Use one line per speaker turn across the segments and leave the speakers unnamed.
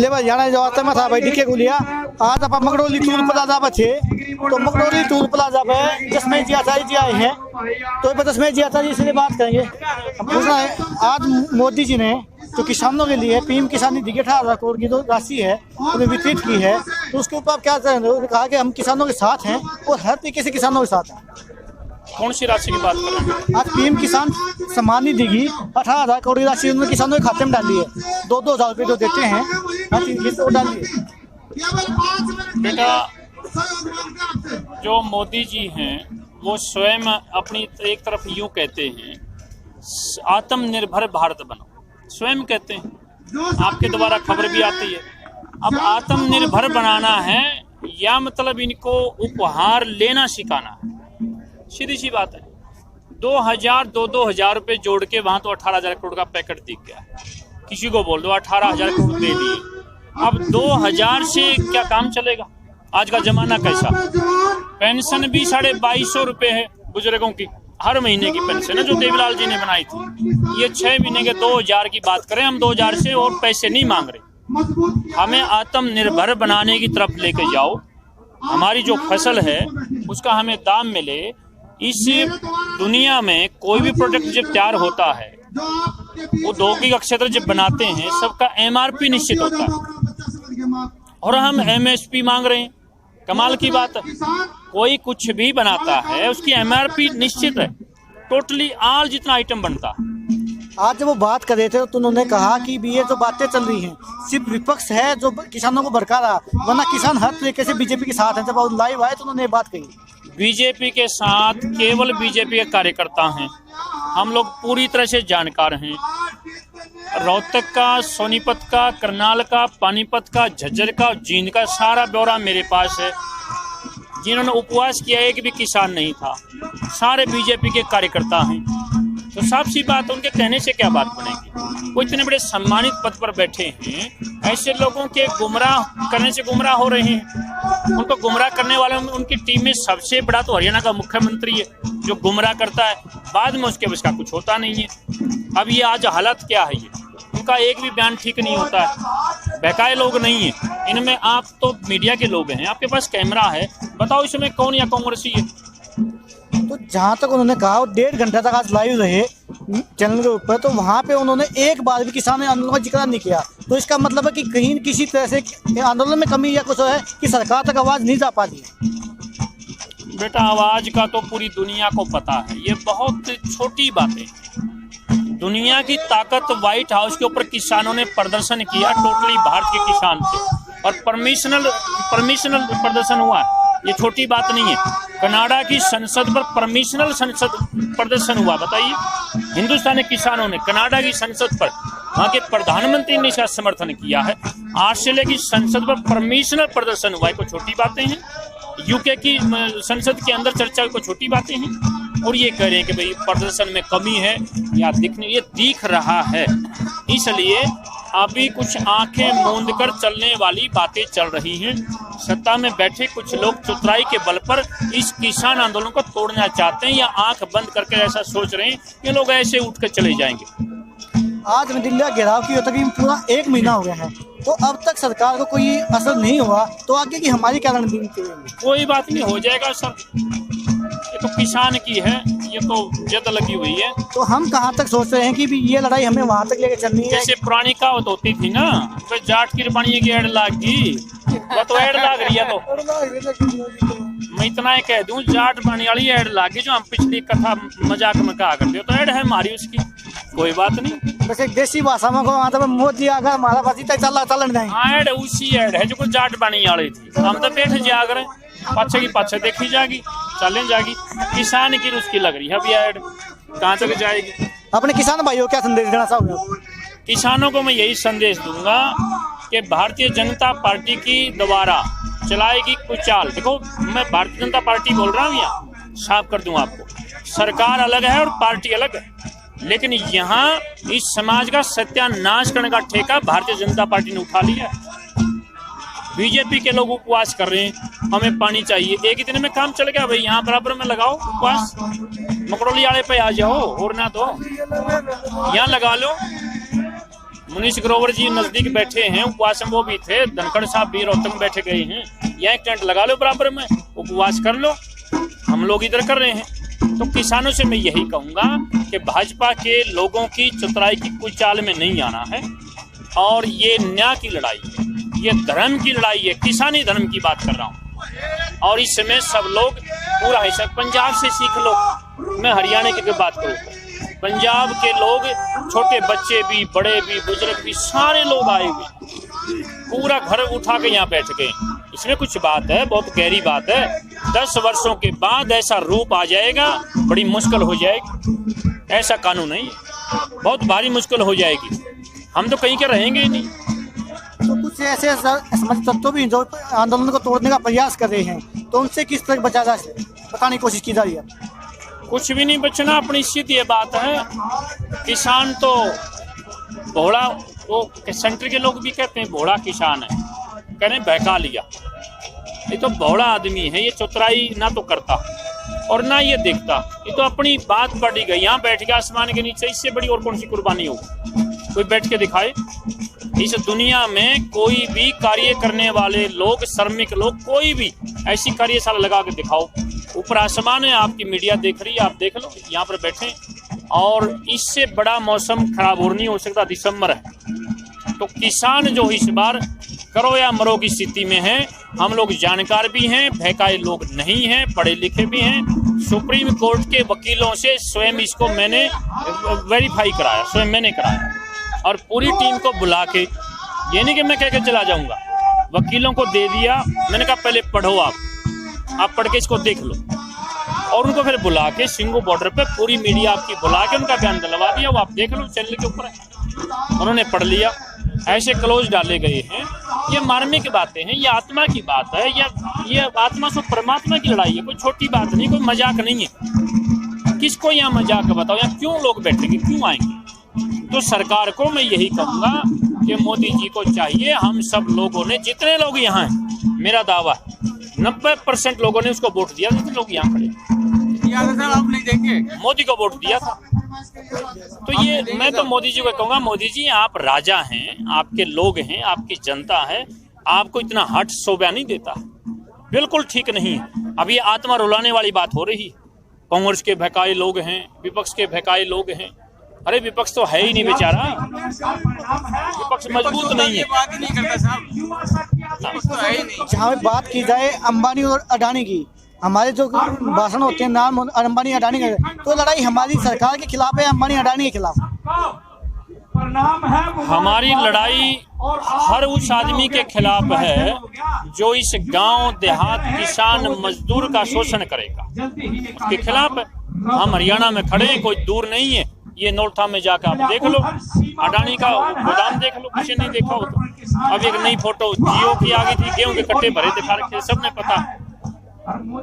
Level जाना जो में था भाई डिके गुलिया आज आप मगडोली टूल प्लाजा पे थे तो मगडोली टूल प्लाजा पे जिसमें जी आचार्य जी आए हैं तो जिसमें जी आचार्य जी से बात करेंगे। पूछना है आज मोदी जी ने जो किसानों के लिए पीएम किसान निधि की 18,000 करोड़ की जो राशि है उन्हें वितरित की है तो उसके ऊपर आप क्या कहेंगे? उन्होंने कहा कि हम किसानों के साथ हैं और हर तरीके से किसानों के साथ हैं।
कौन सी राशि की बात कर रहे हैं?
आज पीएम किसान सम्मान निधि की 18,000 करोड़ की राशि उन्होंने किसानों के खाते में डाली है। 2-2 हज़ार रुपये जो देते हैं हर चीज तो डाली है।
बेटा जो मोदी जी हैं वो स्वयं अपनी एक तरफ यूं कहते हैं आत्मनिर्भर भारत बनो, स्वयं कहते हैं, आपके द्वारा खबर भी आती है। अब आत्मनिर्भर बनाना है या मतलब इनको उपहार लेना सिखाना है, सीधी सी बात है। 2,000 रुपए जोड़ के वहां तो 18,000 करोड़ का पैकेट दिख गया, किसी को बोल दो 18,000 करोड़ दे दिए। अब 2,000 से क्या काम चलेगा? आज का जमाना कैसा, पेंशन भी 2,250 रुपए है बुजुर्गों की, हर महीने की पेंशन है जो देवीलाल जी ने बनाई थी। ये 6 महीने के 2,000 की बात करें, हम 2,000 से और पैसे नहीं मांग रहे, हमें आत्मनिर्भर बनाने की तरफ लेके जाओ। हमारी जो फसल है उसका हमें दाम मिले। इस दुनिया में कोई भी प्रोडक्ट जब तैयार होता है वो औद्योगिक क्षेत्र जब बनाते हैं सबका MRP निश्चित होता है और हम MSP मांग रहे हैं। कमाल की बात है, कोई कुछ भी बनाता है उसकी MRP निश्चित है, टोटली ऑल जितना आइटम बनता है।
आज जब वो बात कर रहे थे तो उन्होंने कहा कि भी ये जो बातें चल रही हैं सिर्फ विपक्ष है जो किसानों को भड़का रहा, वरना किसान हर तरीके से बीजेपी के साथ हैं। जब वो लाइव आए तो उन्होंने ये बात कही।
बीजेपी के साथ केवल बीजेपी के कार्यकर्ता हैं, हम लोग पूरी तरह से जानकार हैं। रोहतक का, सोनीपत का, करनाल का, पानीपत का, झज्जर का, जींद का सारा ब्यौरा मेरे पास है। जिन्होंने उपवास किया एक भी किसान नहीं था, सारे बीजेपी के कार्यकर्ता हैं। तो साफ सी बात, उनके कहने से क्या बात बनेगी? वो इतने बड़े सम्मानित पद पर बैठे हैं, ऐसे लोगों के गुमराह करने से गुमराह हो रहे हैं। उनको गुमराह करने वाले उनकी टीम में सबसे बड़ा तो हरियाणा का मुख्यमंत्री है जो गुमराह करता है, बाद में उसके उसका कुछ होता नहीं है। अब ये आज हालत क्या है, ये उनका एक भी बयान ठीक नहीं होता है। बहकाए लोग नहीं है इनमें। आप तो मीडिया के लोग हैं, आपके पास कैमरा है, बताओ इसमें कौन या कांग्रेसी है?
तो जहाँ तक उन्होंने कहा 1.5 घंटा तक आज लाइव रहे चैनल के ऊपर, तो वहाँ पे उन्होंने एक बार भी किसान आंदोलन का जिक्र नहीं किया। तो इसका मतलब है कि कहीं किसी तरह से आंदोलन में कमी या कुछ है कि सरकार तक आवाज़ नहीं जा पाती है।
बेटा आवाज का तो पूरी दुनिया को पता है, ये बहुत छोटी बातें। दुनिया की ताकत व्हाइट हाउस के ऊपर किसानों ने प्रदर्शन किया, टोटली भारत के किसान थे, और परमिशनल प्रदर्शन हुआ, ये छोटी बात नहीं है। कनाडा की संसद पर परमिशनल संसद प्रदर्शन हुआ, बताइए। हिंदुस्तान के किसानों ने कनाडा की संसद पर, वहाँ के प्रधानमंत्री ने इसका समर्थन किया है। ऑस्ट्रेलिया की संसद पर परमिशनल प्रदर्शन हुआ है, कोई छोटी बातें हैं? यूके की संसद के अंदर चर्चा कोई छोटी बातें हैं? और ये कह रहे हैं कि भाई प्रदर्शन में कमी है या ये दिख रहा है। इसलिए अभी कुछ आंखें मूंद कर चलने वाली बातें चल रही हैं। सत्ता में बैठे कुछ लोग चतुराई के बल पर इस किसान आंदोलन को तोड़ना चाहते हैं या आंख बंद करके ऐसा सोच रहे हैं कि लोग ऐसे उठ कर चले जाएंगे।
आज में दिल्ली घेराव की तकरीबन पूरा 1 महीना हो गया है, तो अब तक सरकार को कोई असर नहीं हुआ, तो आगे की हमारी क्या रणनीति होगी?
कोई बात नहीं, हो जाएगा सर। ये तो किसान की है, ये तो जिद लगी हुई है।
तो हम कहाँ तक सोच रहे हैं कि भी ये लड़ाई हमें वहाँ तक लेके चलनी है?
जैसे पुरानी कहावत होती थी ना, तो जाट की रबानी की एड लाग गई, वो तो एड लाग रही है। तो मैं इतना ही कह दूं, जाट बानी वाली एड लाग गई, जो हम पिछली कथा मजाक में कहा करते हो, तो एड है हमारी उसकी, कोई बात नहीं।
वैसे देसी भाषा में को मोदी अगर हमारा पास तक चलन नहीं,
एड उसी एड है जो कुछ जाट बानी वाली थी। हम तो बैठ जाग रहे, पाछे की पाछे देखी जाएगी, चलें जाएगी। किसान की उसकी लग रही है अभी एड, कहाँ तक जाएगी?
अपने किसान भाइयों क्या संदेश देना चाहोगे?
किसानों को मैं यही संदेश दूंगा कि भारतीय जनता पार्टी की दोबारा चलाएगी कुछ चाल। देखो, मैं भारतीय जनता पार्टी बोल रहा हूँ, यहाँ साफ कर दूं आपको, सरकार अलग है और पार्टी अलग है, लेकिन यहाँ इस समाज का सत्यानाश करने का ठेका भारतीय जनता पार्टी ने उठा लिया है। बीजेपी के लोग उपवास कर रहे हैं, हमें पानी चाहिए, एक ही दिन में काम चल गया भाई। यहाँ बराबर में लगाओ उपवास, मकड़ोली आड़े पे आ जाओ, और ना तो यहाँ लगा लो। मुनीष ग्रोवर जी नजदीक बैठे हैं, उपवास में वो भी थे, धनखड़ साहब भी रोहतक बैठे गए हैं, यहाँ एक टेंट लगा लो बराबर में, उपवास कर लो, हम लोग इधर कर रहे हैं। तो किसानों से मैं यही कहूंगा कि भाजपा के लोगों की चतुराई की कोई चाल में नहीं आना है, और ये न्याय की लड़ाई है, ये धर्म की लड़ाई है, किसानी धर्म की बात कर रहा हूँ। और इस समय सब लोग पूरा हिस्सा पंजाब से सीख लो, मैं हरियाणा की बात करूँ, पंजाब के लोग छोटे बच्चे भी, बड़े भी, बुजुर्ग भी, सारे लोग आए हुए, पूरा घर उठा के यहाँ बैठ गए। इसमें कुछ बात है, बहुत गहरी बात है। 10 वर्षों के बाद ऐसा रूप आ जाएगा, बड़ी मुश्किल हो जाएगी। ऐसा कानून नहीं है, बहुत भारी मुश्किल हो जाएगी, हम तो कहीं के रहेंगे ही नहीं।
तो कुछ ऐसे समाज तत्व भी जो आंदोलन को तोड़ने का प्रयास कर रहे हैं, तो उनसे किस तरह बताने की कोशिश की जा रही है?
कुछ भी नहीं बचना, अपनी सीधी ये बात है। किसान तो भोला, वो सेंटर के लोग भी कहते हैं भोला किसान है, कह रहे बहका लिया। ये तो भोला आदमी है, ये चतुराई ना तो करता और ना ये देखता, ये तो अपनी बात पड़ी गई, यहाँ बैठ गया आसमान के नीचे, इससे बड़ी और कौन सी कुर्बानी होगी? कोई बैठ के दिखाए। इस दुनिया में कोई भी कार्य करने वाले लोग, श्रमिक लोग, कोई भी ऐसी कार्यशाला लगा के दिखाओ। ऊपर आसमान है, आपकी मीडिया देख रही है, आप देख लो, यहाँ पर बैठे, और इससे बड़ा मौसम खराब और नहीं हो सकता, दिसंबर है। तो किसान जो इस बार करो या मरो की स्थिति में है। हम लोग जानकार भी हैं, भहकाए लोग नहीं हैं, पढ़े लिखे भी हैं। सुप्रीम कोर्ट के वकीलों से स्वयं इसको मैंने वेरीफाई कराया, स्वयं मैंने कराया, और पूरी टीम को बुला के, ये नहीं कि मैं कह के चला जाऊंगा, वकीलों को दे दिया, मैंने कहा पहले पढ़ो, आप पढ़ के इसको देख लो, और उनको फिर बुला के सिंगू बॉर्डर पे पूरी मीडिया आपकी बुला के उनका बयान दिलवा दिया, वो आप देख लो, चैनल के ऊपर है, उन्होंने पढ़ लिया। ऐसे क्लोज डाले गए हैं, ये मार्मिक बातें हैं, ये आत्मा की बात है, ये आत्मा से परमात्मा की लड़ाई है, कोई छोटी बात नहीं, कोई मजाक नहीं है। किसको यहाँ मजाक बताओ, यहाँ क्यों लोग बैठेंगे, क्यों आएंगे? तो सरकार को मैं यही कहूँगा कि मोदी जी को चाहिए, हम सब लोगों ने, जितने लोग यहाँ हैं, मेरा दावा 90% लोगों ने उसको वोट दिया, जितने लोग यहाँ खड़े आप नहीं देंगे, मोदी को वोट दिया था। तो ये मैं तो मोदी जी को कहूँगा, मोदी जी आप राजा हैं, आपके लोग हैं, आपकी जनता है, आपको इतना हट शोभा नहीं देता, बिल्कुल ठीक नहीं है। अब ये आत्मा रुलाने वाली बात हो रही, कांग्रेस के भहकाए लोग हैं, विपक्ष के भहकाए लोग हैं। अरे विपक्ष तो है ही नहीं बेचारा, विपक्ष मजबूत नहीं है।
जहाँ बात की जाए अंबानी और अडानी की, हमारे जो भाषण होते हैं नाम अंबानी अडानी का, तो लड़ाई हमारी सरकार के खिलाफ है, अंबानी अडानी के खिलाफ?
हमारी लड़ाई हर उस आदमी के खिलाफ है जो इस गांव देहात किसान मजदूर का शोषण करेगा, उसके खिलाफ है। हम हरियाणा में खड़े हैं, कोई दूर नहीं है, ये नोरथा में जाकर आप देख लो, अडानी का गोदाम देख लो, किसी नहीं देखा हो तो। अब एक नई फोटो जियो की आ गई थी, गेहूं के कट्टे भरे दिखा रखे, सबने पता।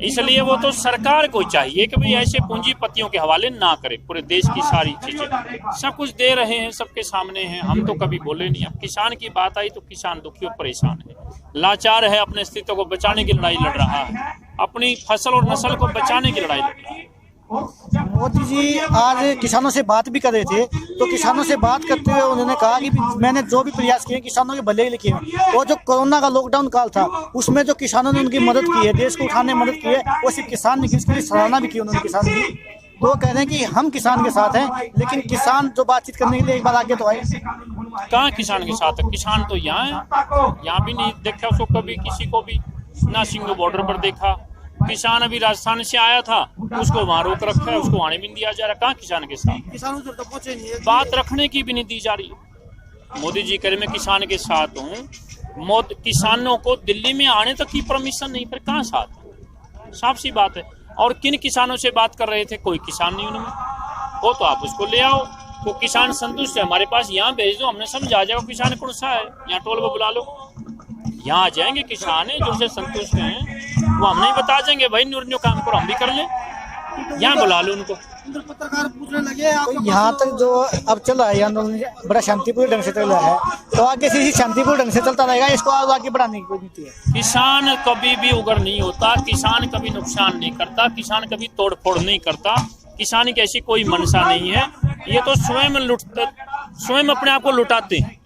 इसलिए वो तो सरकार को चाहिए कि भाई ऐसे पूंजीपतियों के हवाले ना करे, पूरे देश की सारी चीजें सब कुछ दे रहे हैं, सबके सामने हैं, हम तो कभी बोले नहीं। अब किसान की बात आई तो किसान दुखी और परेशान है, लाचार है, अपने अस्तित्व को बचाने की लड़ाई लड़ रहा है, अपनी फसल और नस्ल को बचाने की लड़ाई लड़ रहा है।
मोदी जी आज किसानों से बात भी कर रहे थे, तो किसानों से बात करते हुए उन्होंने कहा कि मैंने जो भी प्रयास किए किसानों के भले के लिए किए, और जो कोरोना का लॉकडाउन काल था उसमें जो किसानों ने उनकी मदद की है, देश को उठाने में मदद की है, वो सिर्फ किसान नहीं, इसके लिए सराहना भी की उन्होंने किसान की। तो वो कह रहे हैं कि हम किसान के साथ हैं, लेकिन किसान जो बातचीत करने के लिए एक बार आगे तो आए।
कहाँ किसान के साथ है? किसान तो यहाँ है, यहाँ भी नहीं देखा उसको कभी, किसी को भी ना सिंगू बॉर्डर पर देखा। किसान अभी राजस्थान से आया था, उसको वहां रोक रखा है, उसको आने भी नहीं दिया जा रहा। कहाँ किसान के साथ?
किसानों तक तो पहुंचे नहीं है, बात
रखने की भी नहीं दी जा रही। मोदी जी कह रहे मैं किसान के साथ हूँ, किसानों को दिल्ली में आने तक की परमिशन नहीं, फिर कहाँ साथ? साफ सी बात है। और किन किसानों से बात कर रहे थे? कोई किसान नहीं उनमें, वो तो आप उसको ले आओ, तो किसान संतुष्ट है, हमारे पास यहाँ भेज दो, हमने समझ आ जाएगा किसान कौन सा है, यहाँ टोल पर बुला लो, यहाँ आ जाएंगे किसान है जो से संतुष्ट हैं, वो हम नहीं बता देंगे भाई न्यूर काम करो, हम भी कर लें, यहाँ बुला लो उनको।
पत्रकार पूछने लगे तो यहाँ तक जो अब चल रहा है आंदोलन बड़ा शांतिपूर्ण ढंग से चल रहा है, तो आगे से शांतिपूर्ण ढंग से चलता रहेगा, इसको आगे बढ़ाने की कोई नीति है?
किसान कभी भी उग्र नहीं होता, किसान कभी नुकसान नहीं करता, किसान कभी तोड़फोड़ नहीं करता, किसान की ऐसी कोई मंशा नहीं है। ये तो स्वयं अपने आप को लुटाते हैं।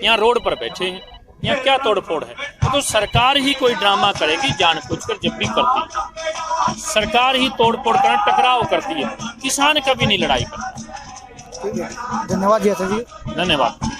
यहाँ रोड पर बैठे हैं, यहाँ क्या तोड़फोड़ है? तो सरकार ही कोई ड्रामा करेगी जानबूझकर, जब भी करती है सरकार ही तोड़फोड़ कर टकराव करती है, किसान कभी नहीं लड़ाई करता।
ठीक है, धन्यवाद जी आचार्य जी।
धन्यवाद।